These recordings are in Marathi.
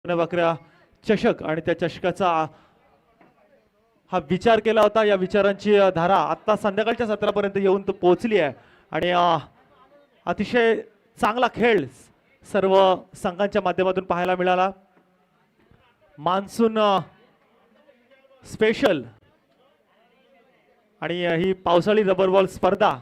बकऱ्या चषक आणि त्या चषकाचा हा विचार केला होता. या विचारांची धारा आता संध्याकाळच्या सत्रापर्यंत येऊन तो पोहोचली आहे आणि अतिशय चांगला खेळ सर्व संघांच्या माध्यमातून पाहायला मिळाला. मान्सून स्पेशल आणि ही पावसाळी रबर बॉल स्पर्धा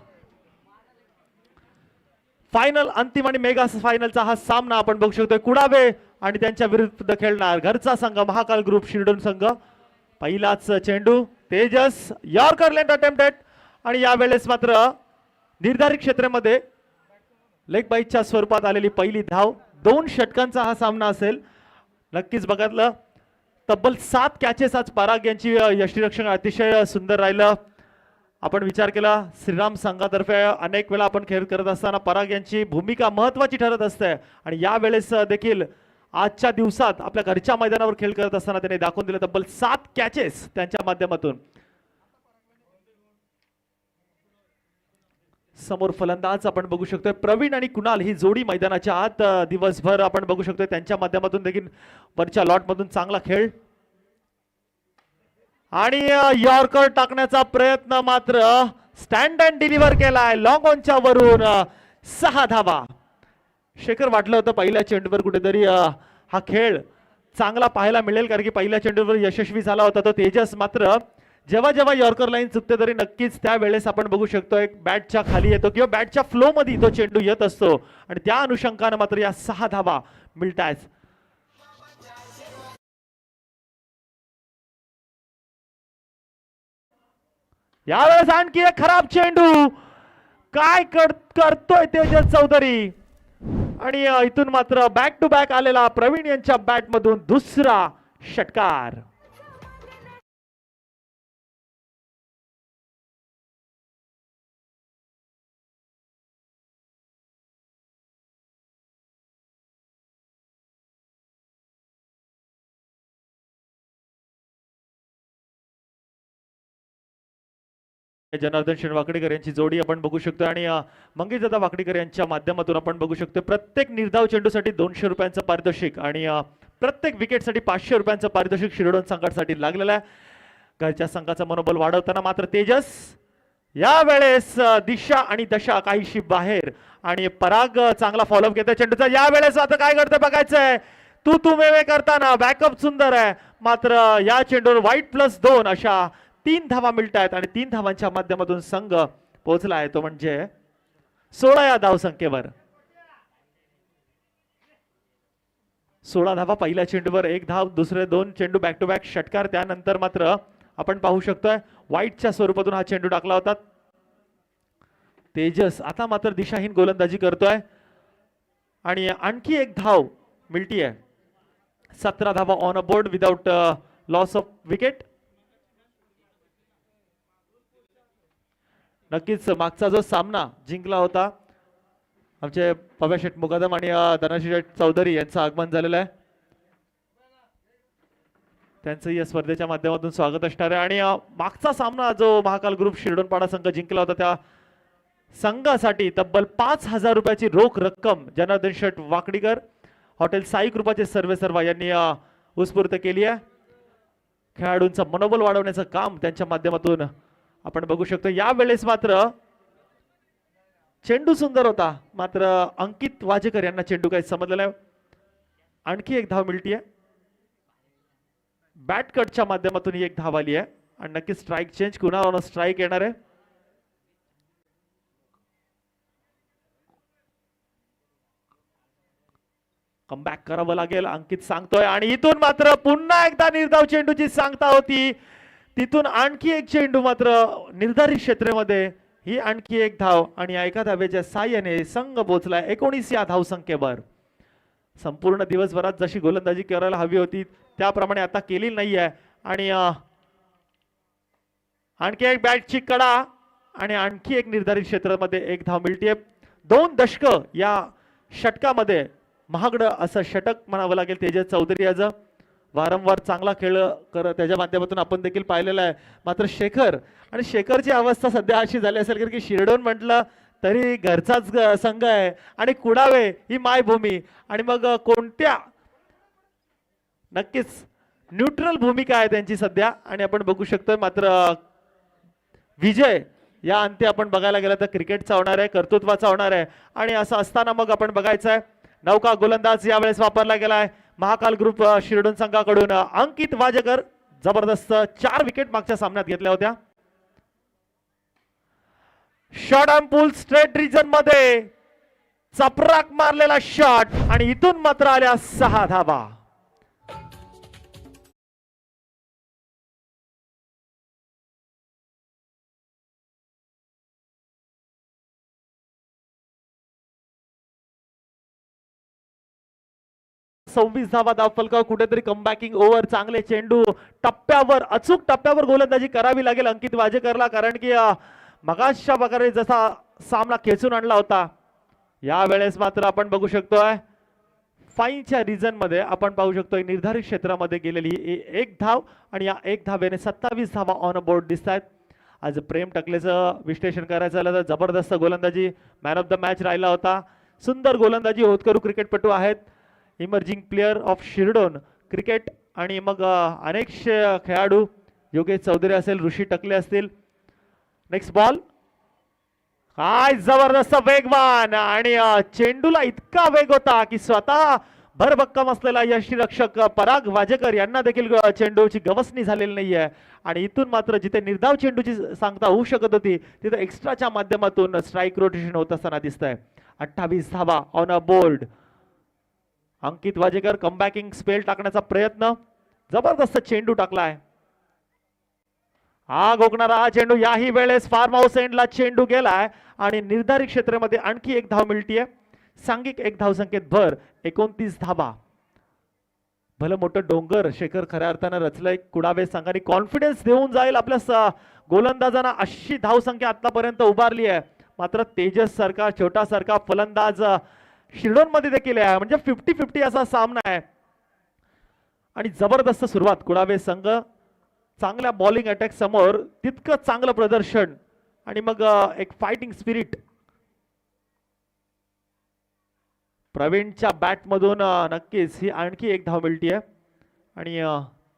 फायनल अंतिम आणि मेगा फायनलचा हा सामना आपण बघू शकतो. कुडावे आणि त्यांच्या विरुद्ध खेळणार घरचा संघ महाकाल ग्रुप शिरडोन संघ. पहिलाच चेंडू तेजस यॉर्कर लेंथ अटेम्प्टेड आणि यावेळेस मात्र निर्धारित क्षेत्रामध्ये लेग बाईटच्या स्वरूपात आलेली पहिली धाव. 2 षटकांचा हा सामना असेल. नक्कीच बघितलं तब्बल 7 कॅचेस आज पराग यांची यष्टीरक्षण अतिशय सुंदर राहिलं. आपण विचार केला श्रीराम संघातर्फे अनेक वेळा आपण खेळ करत असताना पराग यांची भूमिका महत्वाची ठरत असते आणि यावेळेस देखील आजच्या दिवसात आपल्या घरच्या मैदानावर खेळ करत असताना त्यांनी दाखवून दिलं तब्बल 7 कॅचेस त्यांच्या माध्यमातून. समोर फलंदाज आपण बघू शकतोय प्रवीण आणि कुणाल ही जोडी मैदानाच्या आत दिवसभर आपण बघू शकतोय. त्यांच्या माध्यमातून देखील वरच्या लॉट मधून चांगला खेळ आणि यॉर्कर टाकण्याचा प्रयत्न मात्र स्टँड अँड डिलिव्हर केलाय लॉंग ऑनच्या वरून. 6 धावा. शेखर वाटलं होतं पहिल्या चेंडूवर कुठेतरी हा खेळ चांगला पाहायला मिळेल कारण की पहिल्या चेंडूवर यशस्वी झाला होता तो तेजस. मात्र जेव्हा जेव्हा यॉर्कर लाईन चुकते तरी नक्कीच त्यावेळेस आपण बघू शकतो एक बॅटच्या खाली येतो किंवा बॅटच्या फ्लो मध्ये तो चेंडू येत असतो आणि त्या अनुषंगाने मात्र या 6 धावा मिळतात. यावेळेस आणखी एक खराब चेंडू. काय करतोय तेजस चौधरी आणि इथून मात्र बॅक टू बॅक आलेला प्रवीण यांच्या बॅट मधून दुसरा षटकार. जनार्दन शेठ वाकडेकर यांची जोडी आपण बघू शकतो आणि मंगेश दादा वाकडेकर यांच्या माध्यमातून आपण बघू शकतो प्रत्येक निर्धाव चेंडूसाठी 200 रुपयांचं पारितोषिक आणि प्रत्येक विकेटसाठी 500 रुपयांचं पारितोषिक शिरडोन संघासाठी लागलेलं आहे. घरच्या संघाचं मनोबल वाढवताना मात्र तेजस यावेळेस दिशा आणि दशा काहीशी बाहेर आणि पराग चांगला फॉलोअप घेतोय चेंडूचा. यावेळेस आता काय करतोय बघायचंय. तू मेवे करताना बॅकअप सुंदर आहे मात्र या चेंडूवर वाईट +2 अशा 3 धावा मिळतात आणि 3 धावांच्या माध्यमातून संघ पोहोचला आहे तो म्हणजे 16 या धावसंख्येवर. 16 धावा पहिल्या चेंडूवर 1 धाव. दुसरे 2 चेंडू बॅक टू बॅक षटकार. त्यानंतर मात्र आपण पाहू शकतोय वाईटच्या स्वरूपातून हा चेंडू टाकला होता. तेजस आता मात्र दिशाहीन गोलंदाजी करतोय आणि आणखी 1 धाव मिळतीये. 17 धावा on a board without loss of wicket. नक्कीच मागचा जो सामना जिंकला होता आमचे पव्या शेठ मुकादम आणि धनश्री शेठ चौधरी यांचं आगमन झालेलं आहे. त्यांचं या स्पर्धेच्या माध्यमातून स्वागत असणार आहे आणि मागचा सामना जो महाकाल ग्रुप शिरडोनपाडा संघ जिंकला होता त्या संघासाठी तब्बल 5,000 रुपयाची रोख रक्कम जनार्दन शेठ वाकडीकर हॉटेल साई कृपाचे सर्वेसर्वा यांनी उत्स्फूर्त केली आहे. खेळाडूंचं मनोबल वाढवण्याचं काम त्यांच्या माध्यमातून आपण बघू शकतो. यावेळेस मात्र चेंडू सुंदर होता मात्र अंकित वाजेकर यांना चेंडू काही समजलेला आहे. आणखी 1 धाव मिळतीये. बॅट कटच्या माध्यमातून 1 धाव आली आहे आणि नक्की स्ट्राईक चेंज कुणाला स्ट्राईक येणार आहे. कमबॅक करावं लागेल अंकित सांगतोय आणि इथून मात्र पुन्हा एकदा निर्धाव चेंडूची सांगता होती. तिथून आणखी 1 चेंडू मात्र निर्धारित क्षेत्रामध्ये ही आणखी 1 धाव आणि एका धावेच्या साह्याने संघ पोहोचलाय 19 या धावसंख्येवर. संपूर्ण दिवसभरात जशी गोलंदाजी करायला हवी होती त्याप्रमाणे आता केली नाहीये आणि आणखी 1 बॅटची कडा आणि आणखी 1 निर्धारित क्षेत्रामध्ये 1 धाव मिळते. 2 दशक या षटकामध्ये महागडं असं षटक म्हणावं लागेल तेजस चौधरी याचं. वारंवार चांगला खेळ त्याच्या माध्यमातून आपण देखील पाहिलेला आहे. मात्र शेखरची अवस्था सध्या अशी झाली असेल कारण की शिरडोन म्हटलं तरी घरचाच संघ आहे आणि कुडावे ही मायभूमी आणि मग कोणत्या नक्कीच न्यूट्रल भूमिका आहे त्यांची सध्या आणि आपण बघू शकतोय मात्र विजय या अंती आपण बघायला गेलं तर क्रिकेटचा होणार आहे, कर्तृत्वाचा होणार आहे आणि असं असताना मग आपण बघायचं आहे नौका गोलंदाज यावेळेस वापरला गेलाय महाकाल ग्रुप शिरडोन संघाकडून अंकित वाजेकर जबरदस्त 4 विकेट मागच्या सामन्यात घेतल्या होत्या. Shot on pull straight region मध्ये चपराक मारलेला शॉट आणि इथून मात्र आल्या 6 धावा. सव्वीस धावा धावफलकावर कुठेतरी कमबॅकिंग ओव्हर चांगले चेंडू टप्प्यावर अचूक टप्प्यावर गोलंदाजी करावी लागेल अंकित वाजेकरला कारण की मगाशच्या प्रकारे जसा सामना खेचून आणला होता यावेळेस मात्र आपण बघू शकतोय फाईनच्या रिजन मध्ये आपण पाहू शकतोय निर्धारित क्षेत्रामध्ये गेलेली 1 धाव आणि या 1 धावेने 27 धावा ऑन बोर्ड दिसत आहेत. आज प्रेम टकलेचं विश्लेषण करायचं झालं तर जबरदस्त गोलंदाजी मॅन ऑफ द मॅच राहिला होता. सुंदर गोलंदाजी होतकरू क्रिकेटपटू आहेत emerging player of Shirdon cricket आणि मग अनेक खेळाडू योगेश चौधरी असेल ऋषी टकले असतील. नेक्स्ट बॉल काय जबरदस्त वेगवान आणि चेंडूला इतका वेग होता की स्वतः भरभक्कम असलेला यष्टीरक्षक पराग वाजेकर यांना देखील चेंडूची गवसणी झालेली नाहीये आणि इथून मात्र जिथे निर्धाव चेंडूची सांगता होऊ शकत होती तिथे एक्स्ट्राच्या माध्यमातून स्ट्राईक रोटेशन होत असताना दिसतंय. 28 धावा on a board. Ankit Wajekar comebacking spell टाकण्याचा प्रयत्न जबरदस्त चेंडू टाकलाय. हा गोकणारा हा चेंडू याही वेळेस फार्म हाऊस एंडला चेंडू गेलाय आणि निर्धारित क्षेत्रामध्ये आणखी 1 धाव मिळतीये. सांघिक 1 धाव संख्येत भर 29 धावा. भलं मोठं डोंगर शेखर खऱ्या अर्थानं रचलंय कुडावे संघाने कॉन्फिडन्स देऊन जाईल आपल्या गोलंदाजांना. अशी धाव संख्या आतापर्यंत उभारली आहे मात्र तेजस सारखा छोटा सारखा फलंदाज शिरडोन मध्ये देखील आहे म्हणजे 50-50 असा सामना आहे आणि जबरदस्त सुरुवात कुडावे संघ चांगल्या बॉलिंग अटॅक समोर तितकं चांगलं प्रदर्शन आणि मग एक फायटिंग स्पिरिट प्रवीणच्या बॅट मधून नक्कीच ही आणखी 1 धाव मिळतीये आणि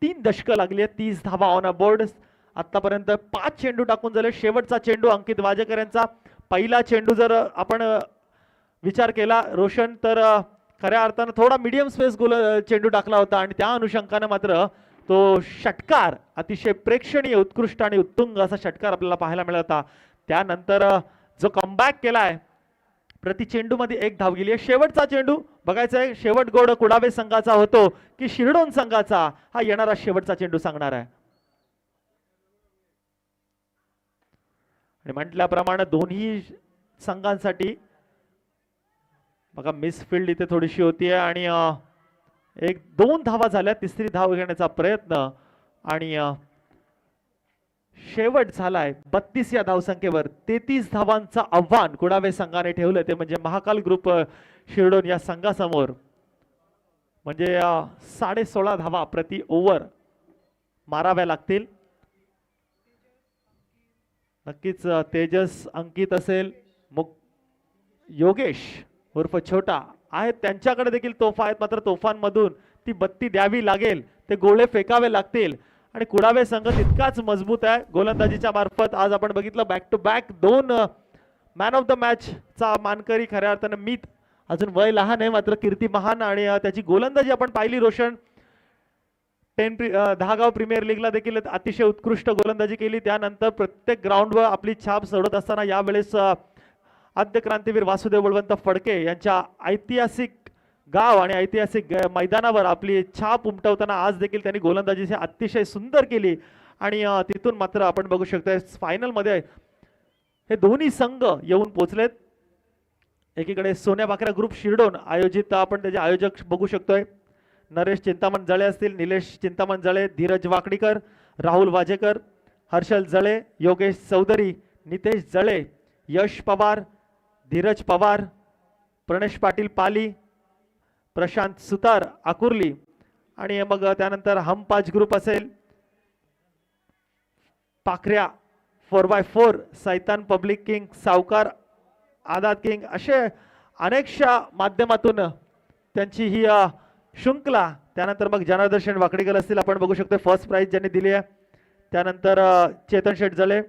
3 दशकं लागली आहेत. 30 धावा ऑन अ बोर्ड. आतापर्यंत 5 चेंडू टाकून झाले. शेवटचा चेंडू अंकित वाजेकर यांचा पहिला चेंडू जर आपण विचार केला रोशन तर खऱ्या अर्थानं थोडा मीडियम स्पेस चेंडू टाकला होता आणि त्या अनुषंगाने मात्र तो षटकार अतिशय प्रेक्षणीय उत्कृष्ट आणि उत्तुंग असा षटकार आपल्याला पाहायला मिळाला होता. त्यानंतर जो कमबॅक केलाय प्रति चेंडू मध्ये 1 धाव गेली आहे. शेवटचा चेंडू बघायचा आहे शेवट गोड कुडावे संघाचा होतो की शिरडोन संघाचा हा येणारा शेवटचा चेंडू सांगणार आहे. आणि म्हटल्याप्रमाणे दोन्ही संघांसाठी बघा मिसफिल्ड इथे थोडीशी होतीये आणि 1-2 धावा झाल्या. तिसरी धाव घेण्याचा प्रयत्न आणि शेवट झालाय 32 या धावसंख्येवर. 33 धावांचं आव्हान कुडावे संघाने ठेवलं ते म्हणजे महाकाल ग्रुप शिरडोन या संघासमोर म्हणजे 16.5 धावा प्रति ओव्हर माराव्या लागतील. नक्कीच तेजस अंकित असेल योगेश उर्फ छोटा आहेत त्यांच्याकडे देखील तोफा आहेत मात्र तोफांमधून ती बत्ती द्यावी लागेल. ते गोळे फेकावे लागतील आणि कुडावे संघ तितकाच मजबूत आहे गोलंदाजीच्या मार्फत. आज आपण बघितलं back to back 2 man of the match चा मानकरी खऱ्या अर्थानं मीत अजून वय लहान आहे मात्र कीर्ती महान आणि त्याची गोलंदाजी आपण पाहिली. रोशन 10 गाव प्रीमियर लीगला देखील अतिशय उत्कृष्ट गोलंदाजी केली. त्यानंतर प्रत्येक ग्राउंडवर आपली छाप सोडत असताना यावेळेस आद्य क्रांतीवीर वासुदेव बळवंत फडके यांच्या ऐतिहासिक गाव आणि ऐतिहासिक मैदानावर आपली छाप उमटवताना आज देखील त्यांनी गोलंदाजी अतिशय सुंदर केली आणि तिथून मात्र आपण बघू शकतोय फायनल मध्ये हे दोन्ही संघ येऊन पोहोचलेत. एकीकडे सोन्या बाकऱ्या ग्रुप शिरडोन आयोजित आपण त्याचे आयोजक बघू शकतोय नरेश चिंतामण जळे असतील, निलेश चिंतामण जळे, धीरज वाकडीकर, राहुल वाजेकर, हर्षल जळे, योगेश चौधरी, नितेश जळे, यश पवार, धीरज पवार, प्रणेश पाटील पाली, प्रशांत सुतार आकुर्ली आणि मग त्यानंतर हमपाज ग्रुप असेल पाखऱ्या 4x4 सैतान पब्लिक किंग सावकार आदात किंग असे अनेकशा माध्यमातून त्यांची ही शुंकला, त्यानंतर मग जनार्दन वाकडेकर असतील, आपण बघू शकतो फर्स्ट प्राइज ज्यांनी दिली आहे. त्यानंतर चेतन शेठ जळे,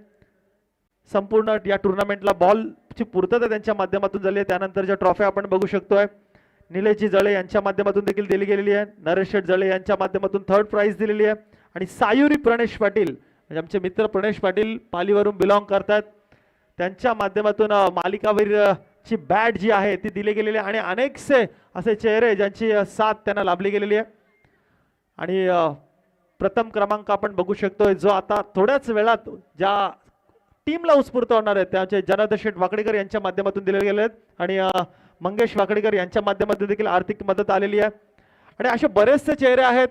संपूर्ण या टुर्नामेंटला बॉलची पूर्तता त्यांच्या माध्यमातून झाली आहे. त्यानंतर ज्या ट्रॉफी आपण बघू शकतोय निलेशजी जळे यांच्या माध्यमातून देखील दिली गेलेली आहे. नरेश शेठ जळे यांच्या माध्यमातून थर्ड प्राइज दिलेली आहे. आणि सायुरी प्रणेश पाटील म्हणजे आमचे मित्र प्रणेश पाटील पालीवरून बिलॉंग करतात, त्यांच्या माध्यमातून मालिकावीरची बॅट जी आहे ती दिली गेलेली आहे. आणि अनेकसे असे चेहरे ज्यांची साथ त्यांना लाभली गेलेली आहे. आणि प्रथम क्रमांक आपण बघू शकतोय जो आता थोड्याच वेळात ज्या टीमला उत्स्फूर्त होणार आहे त्याचे जनार्दन वाकडेकर यांच्या माध्यमातून दिले गेले आहेत. आणि मंगेश वाकडेकर यांच्या माध्यमातून देखील आर्थिक मदत आलेली आहे. आणि असे बरेचसे चेहरे आहेत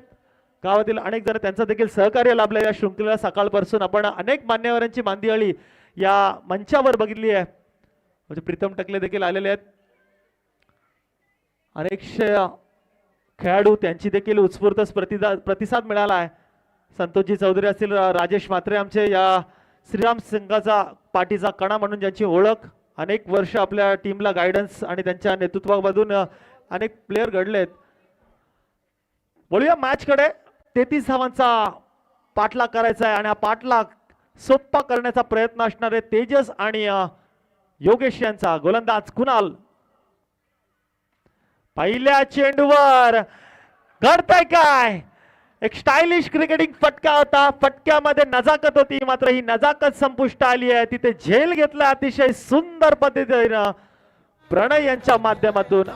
गावातील अनेक जण त्यांचं देखील सहकार्य लाभलं. या शृंखलेला सकाळपासून आपण अनेक मान्यवरांची मांदियाळी या मंचावर बघितली आहे. म्हणजे प्रीतम टकले देखील आलेले आहेत. अनेकशे खेळाडू त्यांची देखील उत्स्फूर्त प्रतिसाद मिळाला आहे. संतोषजी चौधरी असतील, राजेश म्हात्रे आमचे या श्रीराम संघाचा पाठीचा कणा म्हणून ज्यांची ओळख, अनेक वर्ष आपल्या टीमला गायडन्स आणि त्यांच्या नेतृत्वामधून अनेक प्लेयर घडलेत. बोलूया मॅच कडे. 33 धावांचा पाठलाग करायचा आहे आणि हा पाठलाग सोप्पा करण्याचा प्रयत्न असणार आहे तेजस आणि योगेश यांचा. गोलंदाज कुणाल पहिल्या चेंडूवर घडतंय काय? एक स्टायलिश क्रिकेटिंग फटका होता, फटक्यामध्ये नजाकत होती, मात्र ही नजाकत संपुष्ट आली आहे. तिथे झेल घेतला अतिशय सुंदर पद्धतीने प्रणय यांच्या माध्यमातून.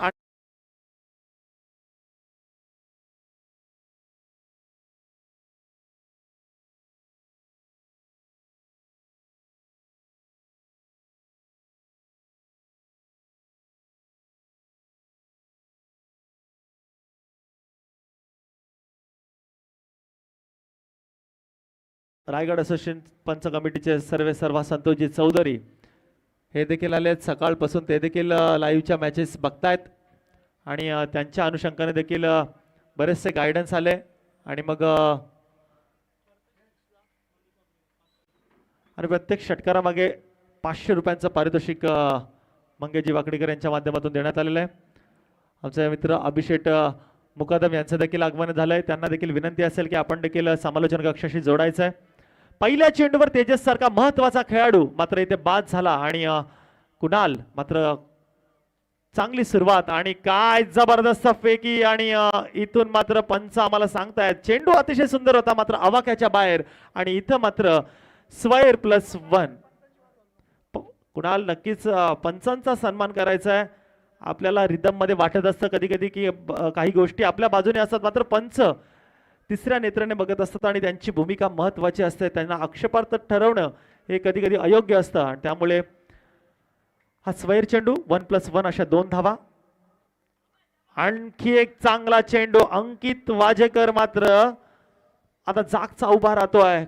रायगड असोसिएशन पंच कमिटीचे सर्व संतोषजी चौधरी हे देखील आले आहेत. सकाळपासून ते देखील लाईव्हच्या मॅचेस बघतायत आणि त्यांच्या अनुषंगाने देखील बरेचसे गायडन्स आले. आणि मग आणि प्रत्येक षटकारामागे 500 रुपयांचं पारितोषिक मंगेशजी वाकडेकर यांच्या माध्यमातून देण्यात आलेलं आहे. आमचे मित्र अभिषेक मुकादम यांचं देखील आगमन झालंय. त्यांना देखील विनंती असेल की आपण देखील समालोचन कक्षाशी जोडायचं आहे. पहिल्या चेंडूवर तेजस सारखा महत्वाचा खेळाडू मात्र इथे बाद झाला. आणि कुणाल मात्र चांगली सुरुवात आणि काय जबरदस्त फेकी. आणि इथून मात्र पंच आम्हाला सांगतायत चेंडू अतिशय सुंदर होता मात्र आवाक्याच्या बाहेर. आणि इथं मात्र स्वैर +1. कुणाल नक्कीच पंचांचा सन्मान करायचा आहे. आपल्याला रिदम मध्ये वाटत असतं कधी कधी की काही गोष्टी आपल्या बाजूने असतात मात्र पंच तिसऱ्या नेत्राने बघत असतात आणि त्यांची भूमिका महत्वाची असते. त्यांना आक्षेपार्थ ठरवणं हे कधी कधी अयोग्य असतं. आणि त्यामुळे हा स्वैर चेंडू 1+1 अशा 2 धावा. आणखी एक चांगला चेंडू. अंकित वाजेकर मात्र आता जागचा उभा राहतोय.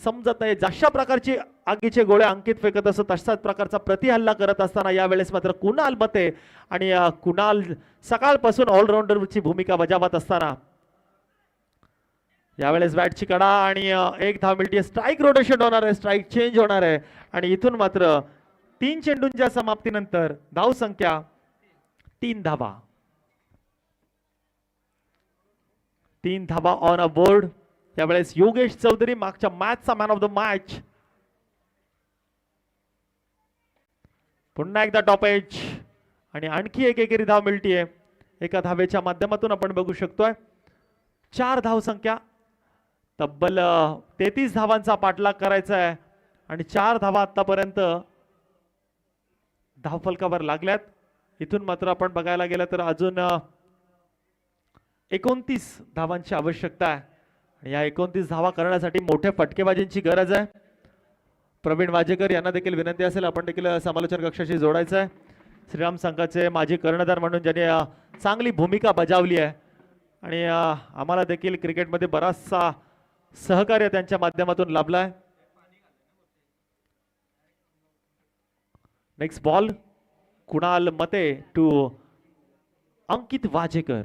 समजत नाही जशा प्रकारची आगीचे गोळे अंकित फेकत असतो तशाच प्रकारचा प्रतिहल्ला करत असताना यावेळेस मात्र कुणाल मते. आणि कुणाल सकाळपासून ऑलराऊंडरची भूमिका बजावत असताना यावेळेस बॅटची कडा आणि एक धाव मिळते. स्ट्राईक रोटेशन होणार आहे, स्ट्राईक चेंज होणार आहे. आणि इथून मात्र 3 चेंडूंच्या समाप्तीनंतर धाव संख्या 3 धावा. 3 धावा ऑन अ बोर्ड. यावेळेस योगेश चौधरी मागच्या मॅचचा मॅन ऑफ द मॅच. पुन्हा एकदा टॉप एज आणि आणखी एक एकेरी धाव मिळतीये. एका धावेच्या माध्यमातून आपण बघू शकतोय 4 धाव संख्या. तब्बल 33 धावांचा पाठलाग करायचा आहे आणि 4 धावा आतापर्यंत धावफलकावर लागल्यात. इथून मात्र आपण बघायला गेलं तर अजून 29 धावांची आवश्यकता आहे. या 29 धावा करण्यासाठी मोठ्या फटकेबाजींची गरज आहे. प्रवीण वाजेकर यांना देखील विनंती असेल आपण देखील समालोचन कक्षाशी जोडायचं आहे. श्रीराम संघाचे माजी कर्णधार म्हणून ज्यांनी चांगली भूमिका बजावली आहे आणि आम्हाला देखील क्रिकेटमध्ये बराचसा सहकार्य त्यांच्या माध्यमातून लाभला आहे. नेक्स्ट बॉल कुणाल मते टू अंकित वाजेकर.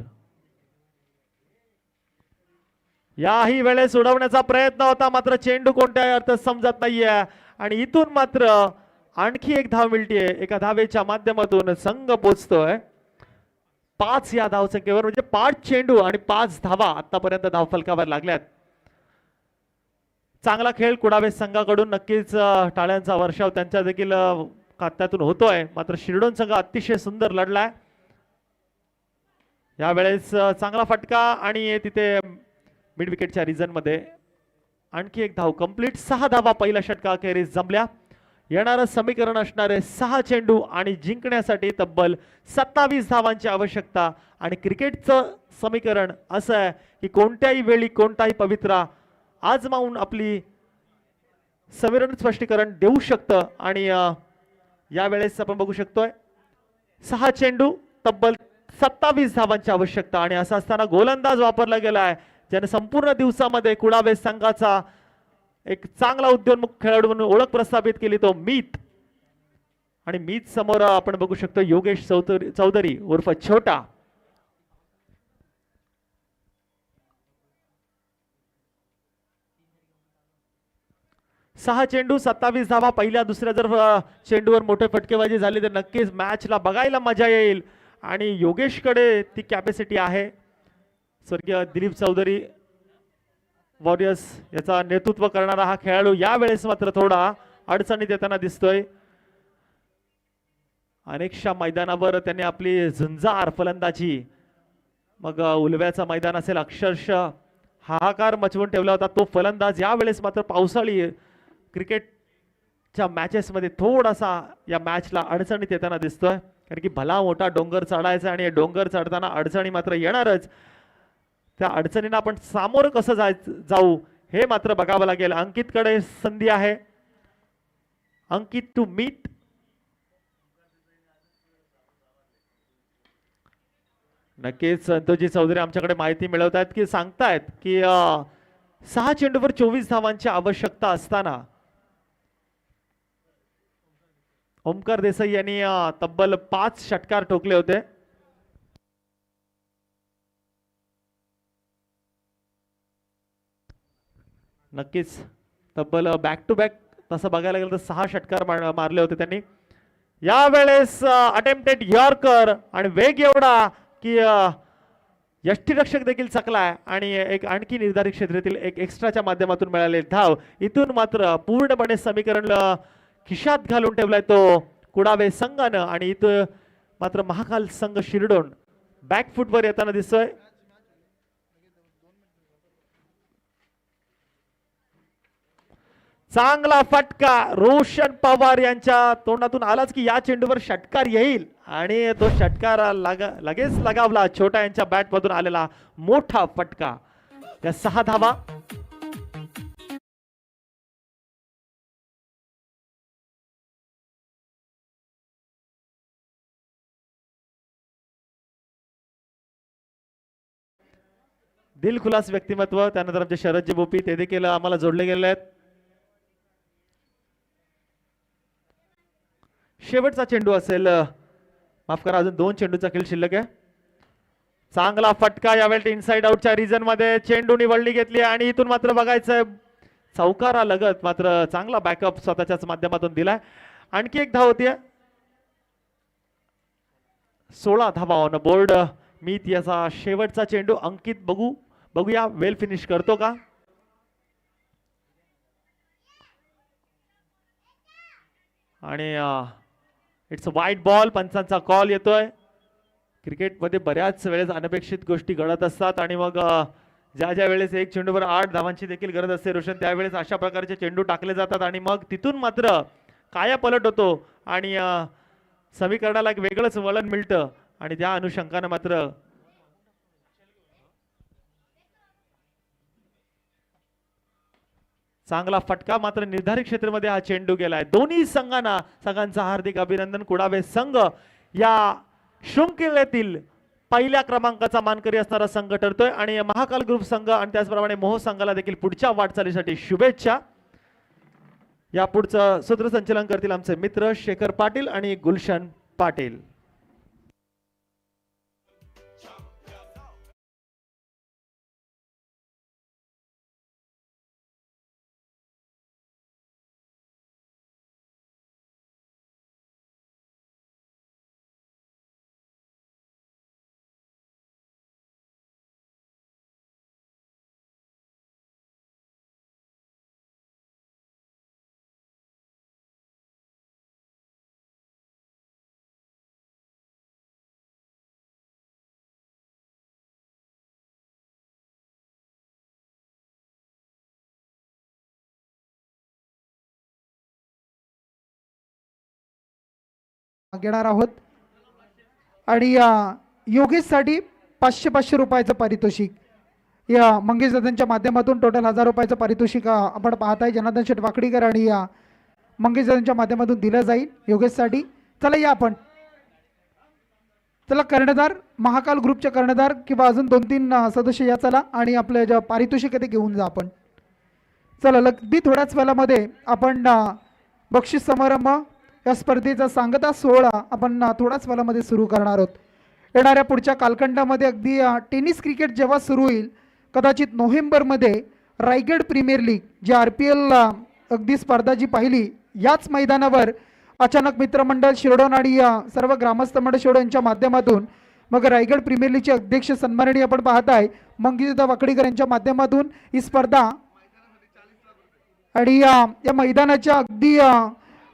याही वेळेस उडवण्याचा प्रयत्न होता मात्र चेंडू कोणत्याही अर्थ समजत नाहीये. आणि इथून मात्र आणखी एक धाव मिळतीये. एका धावेच्या माध्यमातून संघ पोचतोय 5 या धावसंख्येवर, म्हणजे 5 चेंडू आणि 5 धावा आतापर्यंत धावफलकावर लागल्यात. चांगला खेळ कुडावे संघाकडून, नक्कीच टाळ्यांचा वर्षाव त्यांच्या देखील खात्यातून होतोय. मात्र शिरडोन संघ अतिशय सुंदर लढलाय यावेळेस. चांगला फटका आणि तिथे मिड विकेटच्या रिजन मध्ये आणखी एक धाव कंप्लीट. 6 धावा पहिल्या षटकाखेरीस जमल्या. येणारं समीकरण असणारे 6 चेंडू आणि जिंकण्यासाठी तब्बल 27 धावांची आवश्यकता. आणि क्रिकेटचं समीकरण असं आहे की कोणत्याही वेळी कोणताही पवित्रा आजमावून आपली समीकरण स्पष्टीकरण देऊ शकतं. आणि यावेळेस आपण बघू शकतोय 6 चेंडू तब्बल 27 धावांची आवश्यकता. आणि असं असताना गोलंदाज वापरला गेला आहे ज्याने संपूर्ण दिवसामध्ये कुडावे संघाचा एक चांगला उद्योन्मुख खेळाडू म्हणून ओळख प्रस्थापित केली, तो मीत. आणि मीत समोर आपण बघू शकतो योगेश चौधरी उर्फ छोटा. सहा चेंडू 27 धावा. पहिल्या दुसऱ्या जर चेंडूवर मोठे फटकेबाजी झाली तर नक्कीच मॅचला बघायला मजा येईल. आणि योगेशकडे ती कॅपॅसिटी आहे. स्वर्गीय दिलीप चौधरी वॉरियर्स याचा नेतृत्व करणारा हा खेळाडू यावेळेस मात्र थोडा अडचणीत येताना दिसतोय. अनेकशा मैदानावर त्याने आपली झुंजार फलंदाजी, मग उलव्याचा मैदान असेल, अक्षरशः हाहाकार मचवून ठेवला होता तो फलंदाज. यावेळेस मात्र पावसाळी क्रिकेटच्या मॅचेस मध्ये थोडासा या मॅचला अडचणीत येताना दिसतोय. कारण की भला मोठा डोंगर चढायचा आणि डोंगर चढताना अडचणी मात्र येणारच. त्या अडचणींना आपण सामोरं कसं जाऊ हे मात्र बघावं लागेल. अंकितकडे संधी आहे. अंकित टू मीट. नक्कीच संतोषजी चौधरी आमच्याकडे माहिती मिळवत आहेत की सांगतायत की 6 चेंडूवर 24 धावांची आवश्यकता असताना ओमकार देसाई यांनी तब्बल 5 षटकार ठोकले होते. नक्कीच तब्बल बॅक टू बॅक तसं बघायला गेलं तर 6 षटकार मारले होते त्यांनी. यावेळेस अटेम्प्टेड यॉर्कर आणि वेग एवढा की यष्टीरक्षक देखील चकलाय. आणि एक आणखी निर्धारित क्षेत्रातील एक एक्स्ट्राच्या माध्यमातून मिळालेली धाव. इथून मात्र पूर्णपणे समीकरण खिशात घालून ठेवलाय तो कुडावे संघानं. आणि इथं मात्र महाकाल संघ शिरडोन बॅकफुटवर येताना दिसतोय. चांगला फटका रोशन पवार यांच्या तोंडातून आलाच की या चेंडूवर षटकार येईल. आणि तो षटकार लगेच लगावला. छोटा यांच्या बॅट मधून आलेला मोठा फटका. त्या 6 धावा. दिलखुलास व्यक्तिमत्व, त्यानंतर आमचे शरदजी बोपी ते देखील आम्हाला जोडले गेले आहेत. शेवटचा चेंडू असेल, माफ करा अजून 2 चेंडूचा खेळ शिल्लक आहे. चांगला फटका यावेळी इनसाइड आउटच्या रिजन मध्ये चेंडू निवडली घेतली. आणि इथून मात्र बघायचंय चौकारा लगत मात्र चांगला बॅकअप स्वतःच्याच माध्यमातून दिलाय. आणखी एक धाव होतीये. 16 धावा ऑन बोर्ड. मीत याचा शेवटचा चेंडू. अंकित बघूया वेल फिनिश करतो का. आणि इट्स अ वाईट बॉल. पंचांचा कॉल येतोय. क्रिकेटमध्ये बऱ्याच वेळेस अनपेक्षित गोष्टी घडत असतात. आणि मग ज्या वेळेस एक चेंडूवर 8 धावांची देखील गरज असते रोशन, त्यावेळेस अशा प्रकारचे चेंडू टाकले जातात. आणि मग तिथून मात्र काया पलट होतो आणि समीकरणाला एक वेगळंच वळण मिळतं. आणि त्या अनुषंगाने मात्र चांगला फटका. मात्र निर्धारित क्षेत्रामध्ये हा चेंडू गेलाय. दोन्ही संघांचा हार्दिक अभिनंदन. कुडावे संघ या शृंखलेतील पहिल्या क्रमांकाचा मानकरी असणारा संघ ठरतोय. आणि महाकाल ग्रुप संघ आणि त्याचप्रमाणे मोह संघाला देखील पुढच्या वाटचालीसाठी शुभेच्छा. या पुढचं सूत्रसंचालन करतील आमचे मित्र शेखर पाटील आणि गुलशन पाटील. घेणार आहोत आणि योगेशसाठी 500 रुपयाचं पारितोषिक या मंगेश दादांच्या माध्यमातून टोटल 1000 रुपयाचं पारितोषिक आपण पाहत आहे. जनार्दन शेठ वाकडीकर आणि मंगेश दादांच्या माध्यमातून दिलं जाईल योगेशसाठी. चला या आपण चला कर्णधार महाकाल ग्रुपचे कर्णधार किंवा अजून 2-3 सदस्य या चला आणि आपलं जे पारितोषिक आहे ते घेऊन जा आपण. चला अगदी थोड्याच वेळामध्ये आपण बक्षीस समारंभ या स्पर्धेचा सांगता सोहळा आपण थोड्याच वेळामध्ये सुरू करणार आहोत. येणाऱ्या पुढच्या कालखंडामध्ये अगदी टेनिस क्रिकेट जेव्हा सुरू होईल कदाचित नोव्हेंबरमध्ये रायगड प्रीमियर लीग जी RPL अगदी स्पर्धा जी पाहिली याच मैदानावर अचानक मित्रमंडळ शिरडोन आणि सर्व ग्रामस्थ मंडळ शिरडोन यांच्या माध्यमातून मग रायगड प्रीमियर लीगचे अध्यक्ष सन्माननीय आपण पाहताय मंगेशदा वाकडीकर यांच्या माध्यमातून ही स्पर्धा आणि या मैदानाच्या अगदी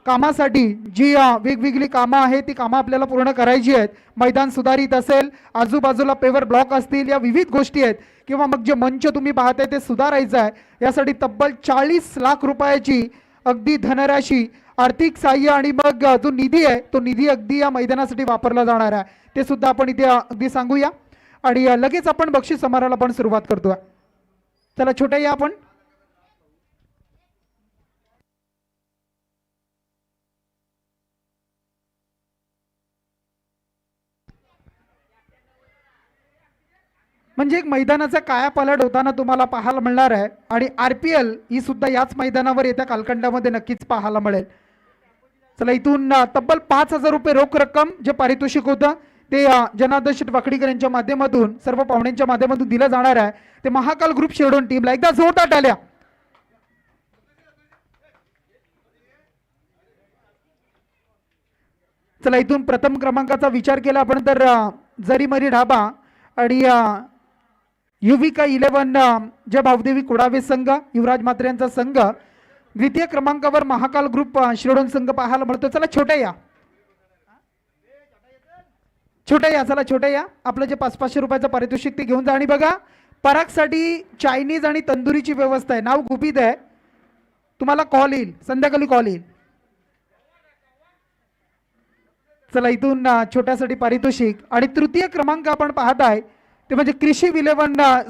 कामासाठी जी वेगवेगळी कामं आहेत ती कामं आपल्याला पूर्ण करायची आहेत. मैदान सुधारित असेल, आजूबाजूला पेवर ब्लॉक असतील, या विविध गोष्टी आहेत किंवा मग जे मंच तुम्ही पाहताय ते सुधारायचं आहे. यासाठी तब्बल 40 लाख रुपयाची अगदी धनराशी आर्थिक सहाय्य आणि मग जो निधी आहे तो निधी अगदी या मैदानासाठी वापरला जाणार आहे ते सुद्धा आपण इथे अगदी सांगूया आणि लगेच आपण बक्षीस समारोहाला पण सुरुवात करतोय. चला छोट्या या आपण म्हणजे एक मैदानाचा कायापालट होताना तुम्हाला पाहायला मिळणार आहे आणि RPL ही सुद्धा याच मैदानावर येत्या कालखंडामध्ये नक्कीच पाहायला मिळेल. चला इथून तब्बल 5000 रुपये रोख रक्कम जे पारितोषिक होतं ते जनार्दन शेठ वाकडीकर यांच्या माध्यमातून सर्व पाहुण्यांच्या माध्यमातून दिलं जाणार आहे. ते महाकाल ग्रुप शिरडोन टीमला एकदा जोरदार टाळ्या. चला इथून प्रथम क्रमांकाचा विचार केला आपण तर जरीमरी ढाबा आणि युविका 11 जे भावदेवी कुडावे संघ युवराज मात्रे यांचा संघ. द्वितीय क्रमांकावर महाकाल ग्रुप शिरडोन संघ पाहायला मिळतो. चला छोट्या या चला छोट्या या आपलं जे 500 रुपयाचं पारितोषिक ते घेऊन जा आणि बघा परागसाठी चायनीज आणि तंदुरीची व्यवस्था आहे. नाव गुपित आहे, तुम्हाला कॉल येईल, संध्याकाळी कॉल येईल. चला इथून छोट्यासाठी पारितोषिक आणि तृतीय क्रमांक आपण पाहत आहे ते म्हणजे कृषी 11